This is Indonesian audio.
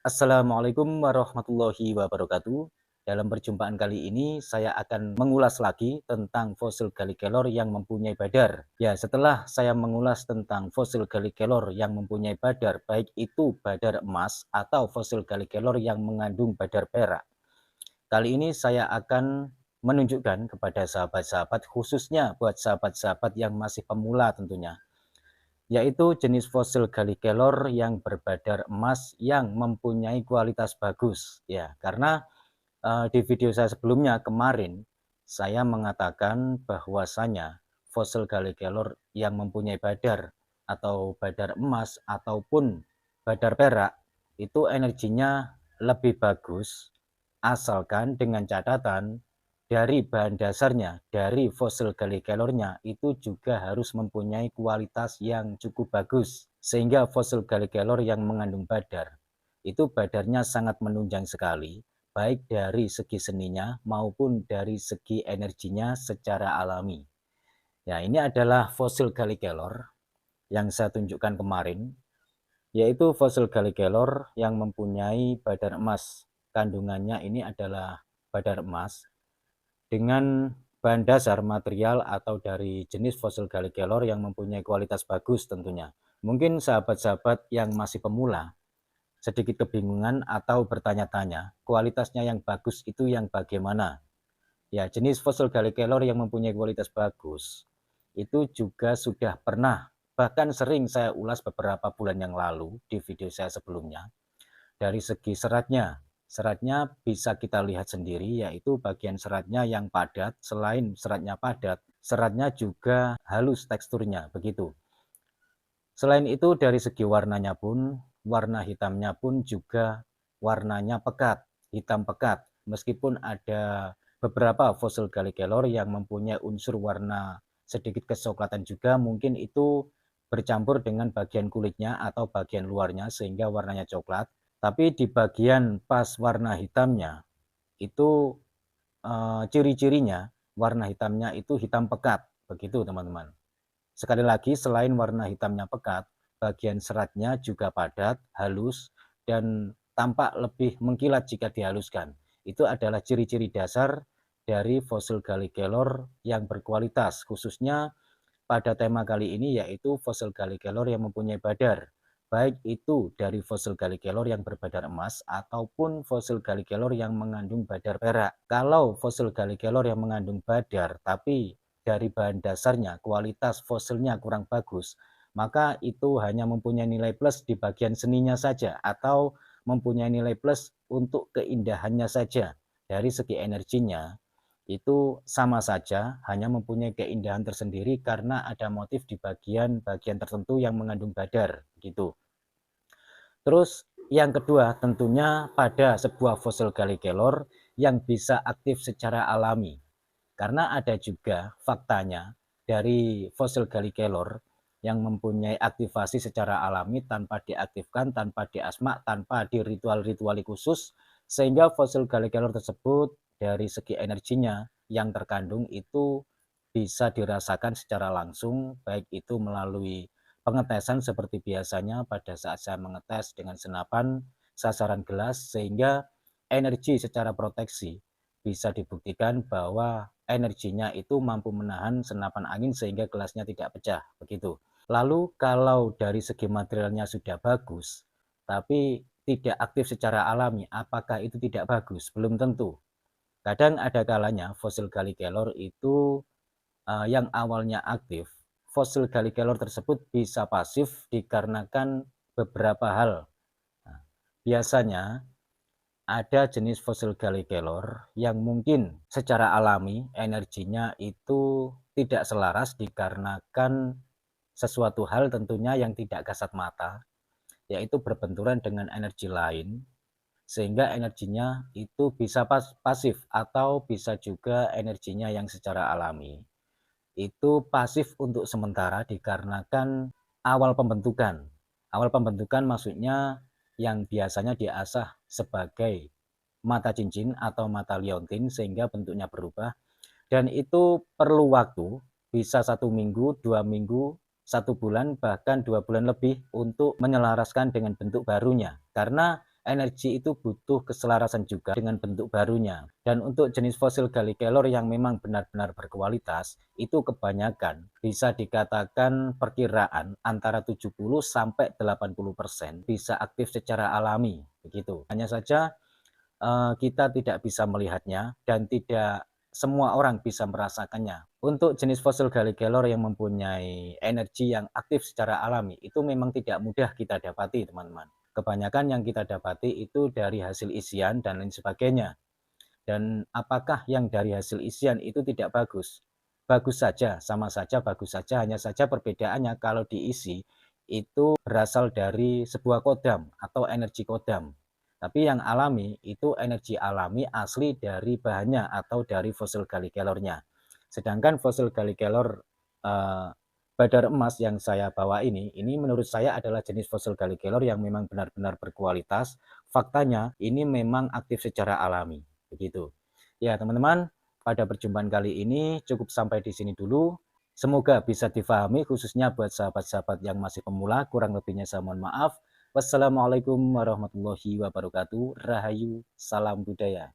Assalamualaikum warahmatullahi wabarakatuh. Dalam perjumpaan kali ini saya akan mengulas lagi tentang fosil Gallikelor yang mempunyai badar. Ya, setelah saya mengulas tentang fosil Gallikelor yang mempunyai badar, baik itu badar emas atau fosil Gallikelor yang mengandung badar perak. Kali ini saya akan menunjukkan kepada sahabat-sahabat, khususnya buat sahabat-sahabat yang masih pemula tentunya, yaitu jenis fosil Gallikelor yang berbadar emas yang mempunyai kualitas bagus. Ya, karena di video saya sebelumnya kemarin saya mengatakan bahwasanya fosil Gallikelor yang mempunyai badar atau badar emas ataupun badar perak itu energinya lebih bagus, asalkan dengan catatan dari bahan dasarnya, dari fosil Gallikelornya itu juga harus mempunyai kualitas yang cukup bagus. Sehingga fosil Gallikelor yang mengandung badar, itu badarnya sangat menunjang sekali, baik dari segi seninya maupun dari segi energinya secara alami. Ya, ini adalah fosil Gallikelor yang saya tunjukkan kemarin, yaitu fosil Gallikelor yang mempunyai badar emas. Kandungannya ini adalah badar emas dengan bahan dasar material atau dari jenis fosil Gallikelor yang mempunyai kualitas bagus tentunya. Mungkin sahabat-sahabat yang masih pemula sedikit kebingungan atau bertanya-tanya, kualitasnya yang bagus itu yang bagaimana? Ya, jenis fosil Gallikelor yang mempunyai kualitas bagus itu juga sudah pernah, bahkan sering saya ulas beberapa bulan yang lalu di video saya sebelumnya. Dari segi seratnya, seratnya bisa kita lihat sendiri, yaitu bagian seratnya yang padat. Selain seratnya padat, seratnya juga halus teksturnya, begitu. Selain itu dari segi warnanya pun, warna hitamnya pun juga warnanya pekat, hitam pekat. Meskipun ada beberapa fosil Gallikelor yang mempunyai unsur warna sedikit kecoklatan juga, mungkin itu bercampur dengan bagian kulitnya atau bagian luarnya sehingga warnanya coklat. Tapi di bagian pas warna hitamnya itu ciri-cirinya warna hitamnya itu hitam pekat, begitu teman-teman. Sekali lagi, selain warna hitamnya pekat, bagian seratnya juga padat, halus, dan tampak lebih mengkilat jika dihaluskan. Itu adalah ciri-ciri dasar dari fosil Gallikelor yang berkualitas, khususnya pada tema kali ini yaitu fosil Gallikelor yang mempunyai badar. Baik itu dari fosil Gallikelor yang berbadar emas ataupun fosil Gallikelor yang mengandung badar perak. Kalau fosil Gallikelor yang mengandung badar tapi dari bahan dasarnya kualitas fosilnya kurang bagus, maka itu hanya mempunyai nilai plus di bagian seninya saja atau mempunyai nilai plus untuk keindahannya saja. Dari segi energinya itu sama saja, hanya mempunyai keindahan tersendiri karena ada motif di bagian-bagian tertentu yang mengandung badar, gitu. Terus yang kedua, tentunya pada sebuah fosil Gallikelor yang bisa aktif secara alami. Karena ada juga faktanya dari fosil Gallikelor yang mempunyai aktivasi secara alami tanpa diaktifkan, tanpa diasma, tanpa di ritual-rituali khusus, sehingga fosil Gallikelor tersebut dari segi energinya yang terkandung itu bisa dirasakan secara langsung, baik itu melalui pengetesan seperti biasanya pada saat saya mengetes dengan senapan sasaran gelas, sehingga energi secara proteksi bisa dibuktikan bahwa energinya itu mampu menahan senapan angin sehingga gelasnya tidak pecah, begitu. Lalu kalau dari segi materialnya sudah bagus, tapi tidak aktif secara alami, apakah itu tidak bagus? Belum tentu. Kadang ada kalanya fosil Gallikelor itu yang awalnya aktif, fosil Gallikelor tersebut bisa pasif dikarenakan beberapa hal. Nah, biasanya ada jenis fosil Gallikelor yang mungkin secara alami energinya itu tidak selaras dikarenakan sesuatu hal tentunya yang tidak kasat mata, yaitu berbenturan dengan energi lain, sehingga energinya itu bisa pasif atau bisa juga energinya yang secara alami. Itu pasif untuk sementara dikarenakan awal pembentukan. Awal pembentukan maksudnya yang biasanya diasah sebagai mata cincin atau mata liontin sehingga bentuknya berubah, dan itu perlu waktu bisa 1 minggu, 2 minggu, 1 bulan, bahkan 2 bulan lebih untuk menyelaraskan dengan bentuk barunya. Karena energi itu butuh keselarasan juga dengan bentuk barunya. Dan untuk jenis fosil Gallic Kelor yang memang benar-benar berkualitas, itu kebanyakan bisa dikatakan perkiraan antara 70 sampai 80% bisa aktif secara alami, begitu. Hanya saja kita tidak bisa melihatnya dan tidak semua orang bisa merasakannya. Untuk jenis fosil Gallic Kelor yang mempunyai energi yang aktif secara alami, itu memang tidak mudah kita dapati, teman-teman. Kebanyakan yang kita dapati itu dari hasil isian dan lain sebagainya. Dan apakah yang dari hasil isian itu tidak bagus? Bagus saja, sama saja bagus saja, hanya saja perbedaannya kalau diisi itu berasal dari sebuah kodam atau energi kodam. Tapi yang alami itu energi alami asli dari bahannya atau dari fosil Gallic Kelornya. Sedangkan fosil Gallic Kelor badar emas yang saya bawa ini menurut saya adalah jenis fosil Gallic Kelor yang memang benar-benar berkualitas. Faktanya ini memang aktif secara alami, begitu. Ya teman-teman, pada perjumpaan kali ini cukup sampai di sini dulu. Semoga bisa difahami khususnya buat sahabat-sahabat yang masih pemula. Kurang lebihnya saya mohon maaf. Wassalamualaikum warahmatullahi wabarakatuh. Rahayu, salam budaya.